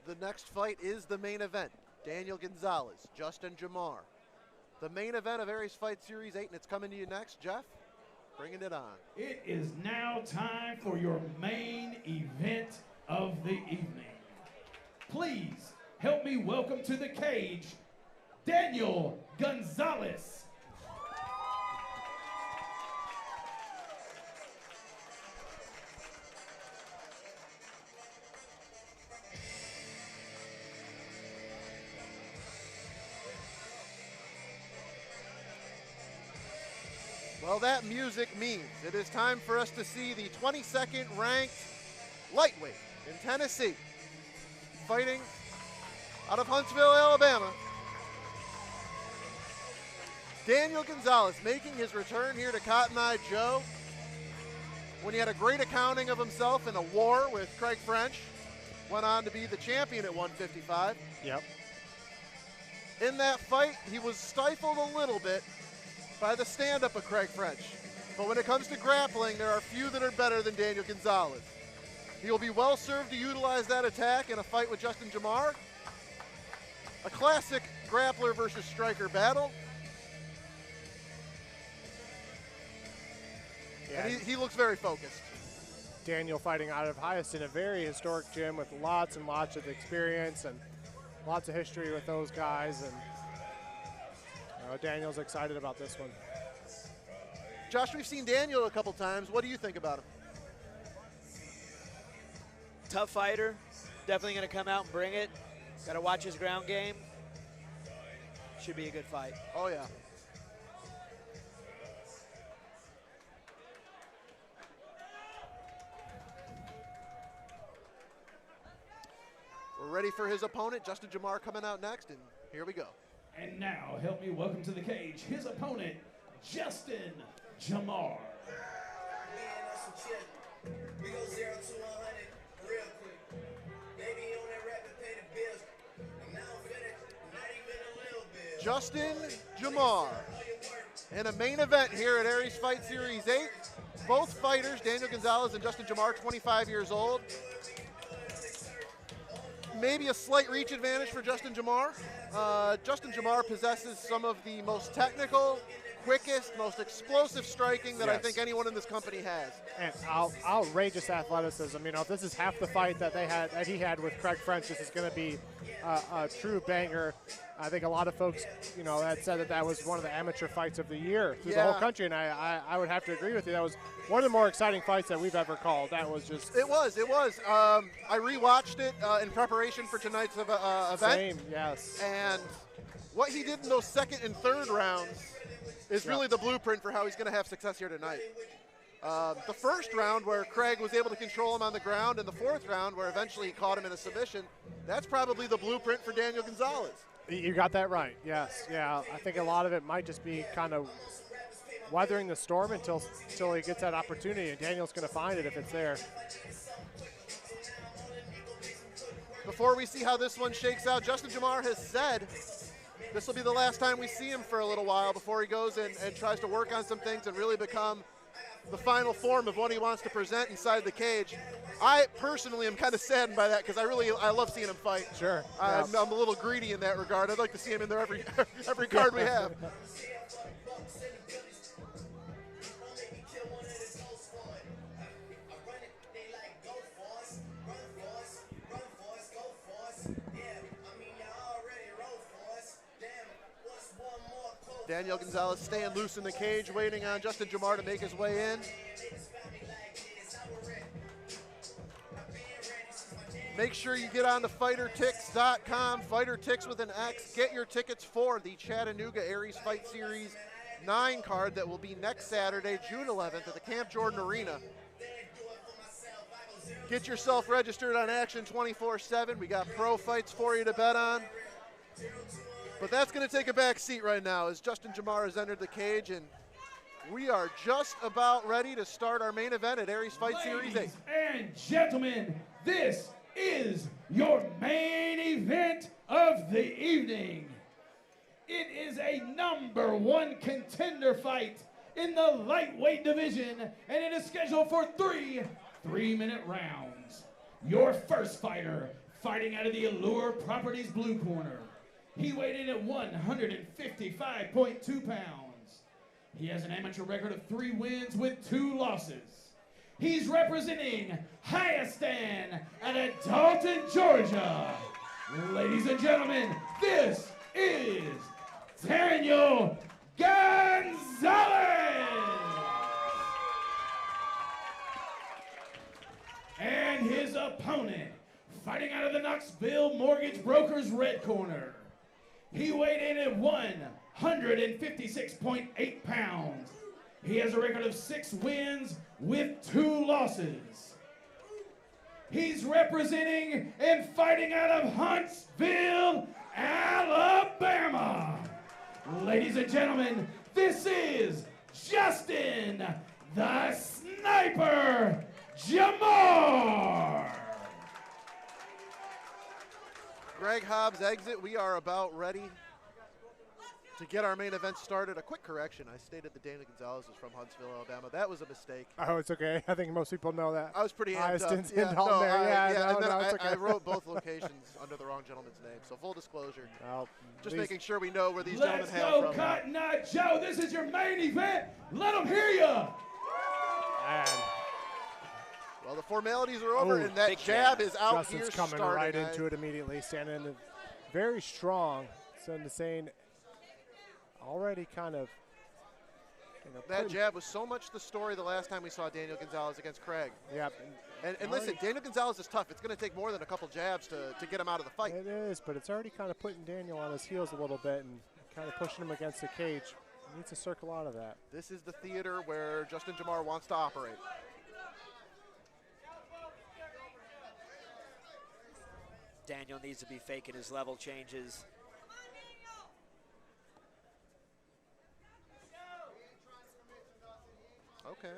the next fight is the main event. Daniel Gonzalez, Justin Jamar. The main event of Aries Fight Series 8, and it's coming to you next. Jeff, bringing it on. It is now time for your main event of the evening. Please help me welcome to the cage, Daniel Gonzalez. Well, that music means it is time for us to see the 22nd ranked lightweight in Tennessee, fighting out of Huntsville, Alabama. Daniel Gonzalez making his return here to Cotton Eye Joe when he had a great accounting of himself in a war with Craig French. Went on to be the champion at 155. Yep. In that fight, he was stifled a little bit by the stand-up of Craig French. But when it comes to grappling, there are few that are better than Daniel Gonzalez. He will be well served to utilize that attack in a fight with Justin Jamar. A classic grappler versus striker battle. Yeah. And he looks very focused. Daniel fighting out of Highest in a very historic gym with lots and lots of experience and lots of history with those guys. And Daniel's excited about this one. Josh, we've seen Daniel a couple times. What do you think about him? Tough fighter. Definitely going to come out and bring it. Got to watch his ground game. Should be a good fight. Oh, yeah. We're ready for his opponent, Justin Jamar, coming out next, and here we go. And now, help me welcome to the cage his opponent, Justin Jamar. We go 0 to 100 real quick. Baby on that rapid pay the bills. And now I'm finished, not even a little bit. Justin Jamar in a main event here at Aries Fight Series 8. Both fighters, Daniel Gonzalez and Justin Jamar, 25 years old. Maybe a slight reach advantage for Justin Jamar. Justin Jamar possesses some of the most technical, quickest, most explosive striking that I think anyone in this company has. And outrageous athleticism. You know, if this is half the fight that he had with Craig French, this is going to be a true banger. I think a lot of folks, had said that was one of the amateur fights of the year through the whole country, and I would have to agree with you. That was one of the more exciting fights that we've ever called. That was just... It was. I rewatched it in preparation for tonight's event. Same, yes. And what he did in those second and third rounds is really the blueprint for how he's going to have success here tonight. The first round where Craig was able to control him on the ground, and the fourth round where eventually he caught him in a submission, that's probably the blueprint for Daniel Gonzalez. You got that right, yes. Yeah, I think a lot of it might just be kind of weathering the storm until he gets that opportunity, and Daniel's going to find it if it's there. Before we see how this one shakes out, Justin Jamar has said this will be the last time we see him for a little while before he goes and tries to work on some things and really become the final form of what he wants to present inside the cage. I personally am kind of saddened by that because I love seeing him fight. Sure. I'm a little greedy in that regard. I'd like to see him in there every card we have. Daniel Gonzalez staying loose in the cage, waiting on Justin Jamar to make his way in. Make sure you get on to fightertix.com, fightertix with an X. Get your tickets for the Chattanooga Aries Fight Series 9 card that will be next Saturday, June 11th at the Camp Jordan Arena. Get yourself registered on Action 24/7. We got pro fights for you to bet on. But that's going to take a back seat right now as Justin Jamar has entered the cage, and we are just about ready to start our main event at Aries Fight Series 8. Ladies and gentlemen, this is your main event of the evening. It is a #1 contender fight in the lightweight division, and it is scheduled for 3 3-minute rounds. Your first fighter, Fighting out of the Allure Properties blue corner. He weighed in at 155.2 pounds. He has an amateur record of 3 wins with 2 losses. He's representing Hyastan out of Dalton, Georgia. Ladies and gentlemen, this is Daniel Gonzalez. And his opponent, fighting out of the Knoxville Mortgage Brokers red corner. He weighed in at 156.8 pounds. He has a record of 6 wins with 2 losses. He's representing and fighting out of Huntsville, Alabama. Ladies and gentlemen, this is Justin the Sniper Jamar. Greg Hobbs exit. We are about ready to get our main event started. A quick correction. I stated that Daniel Gonzalez is from Huntsville, Alabama. That was a mistake. Oh, it's okay. I think most people know that. I was pretty amped up. Hyaston's in Dalton there. And it's I okay. wrote both locations under the wrong gentleman's name. So full disclosure. Well, Just these- making sure we know where these Let's gentlemen hail go, from. Cotton Eye Joe. This is your main event. Let them hear you. And Well, the formalities are over, Oh, and that big jab jab. is out Justin's here coming starting. right into it immediately, standing in the very strong. Son Hussein already kind of That jab was so much the story the last time we saw Daniel Gonzalez against Craig. Yep. And listen, Daniel Gonzalez is tough. It's going to take more than a couple jabs to get him out of the fight. It is, but it's already kind of putting Daniel on his heels a little bit and kind of pushing him against the cage. He needs to circle out of that. This is the theater where Justin Jamar wants to operate. Daniel needs to be faking his level changes. Okay.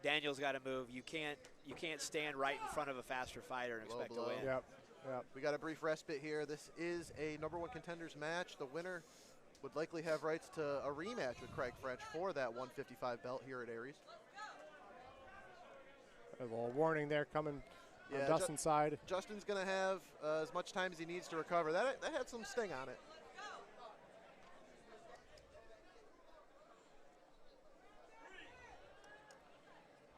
Daniel's got to move. You can't stand right in front of a faster fighter and Low expect blow. to win. Yep. Yep. We got a brief respite here. This is a #1 contenders match. The winner would likely have rights to a rematch with Craig French for that 155 belt here at Aries. A little warning there coming Yeah, on Dustin's side. Justin's going to have as much time as he needs to recover. That had some sting on it.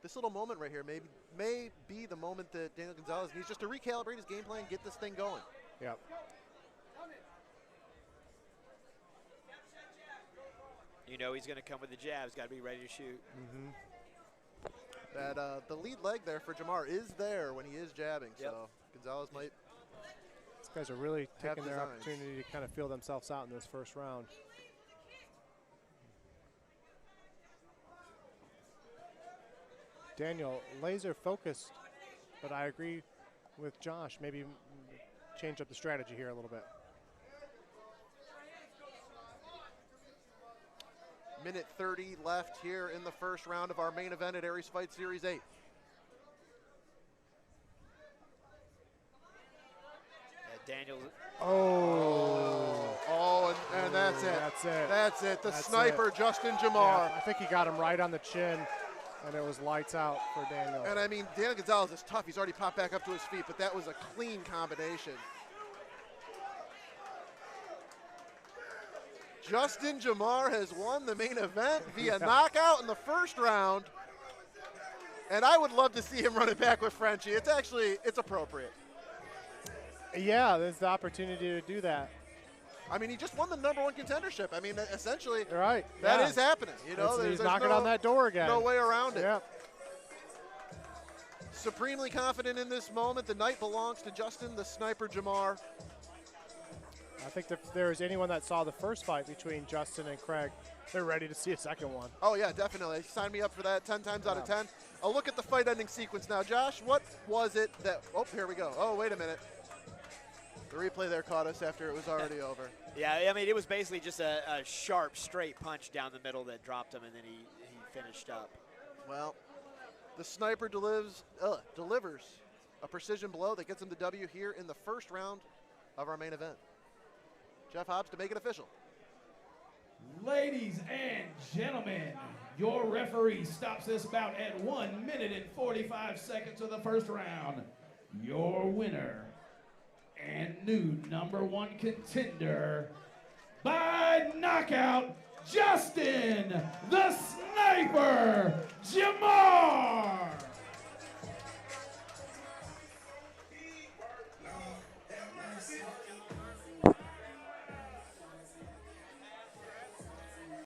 This little moment right here may be the moment that Daniel Gonzalez needs just to recalibrate his game plan, get this thing going. Yep. You know he's going to come with the jab. He's got to be ready to shoot. That the lead leg there for Jamar is there when he is jabbing. Yep. So Gonzalez might. These guys are really Have taking their designs. opportunity to kind of feel themselves out in this first round. Daniel, laser focused, but I agree with Josh. Maybe change up the strategy here a little bit. Minute 30 left here in the first round of our main event at Aries Fight Series 8. Daniel. Oh, and that's it. That's it. That's it. The That's sniper, it. Justin Yeah, Jamar. I think he got him right on the chin, and it was lights out for Daniel. And I mean, Daniel Gonzalez is tough. He's already popped back up to his feet, but that was a clean combination. Justin Jamar has won the main event via knockout in the first round. And I would love to see him run it back with Frenchie. It's appropriate. Yeah, there's the opportunity to do that. I mean, he just won the #1 contendership. I mean, essentially, You're right. that yeah. is happening. You know, He's there's knocking no, on that door again. no way around it. Yeah. Supremely confident in this moment. The night belongs to Justin, the sniper Jamar. I think if there's anyone that saw the first fight between Justin and Craig, they're ready to see a second one. Oh, yeah, definitely. Sign me up for that 10 times out of 10. I'll look at the fight ending sequence now. Josh, what was it that, oh, here we go. Oh, wait a minute. The replay there caught us after it was already over. Yeah, I mean, it was basically just a sharp, straight punch down the middle that dropped him, and then he finished up. Well, the sniper delivers a precision blow that gets him the W here in the first round of our main event. Jeff Hobbs to make it official. Ladies and gentlemen, your referee stops this bout at 1 minute and 45 seconds of the first round. Your winner and new #1 contender by knockout, Justin the Sniper Jamar.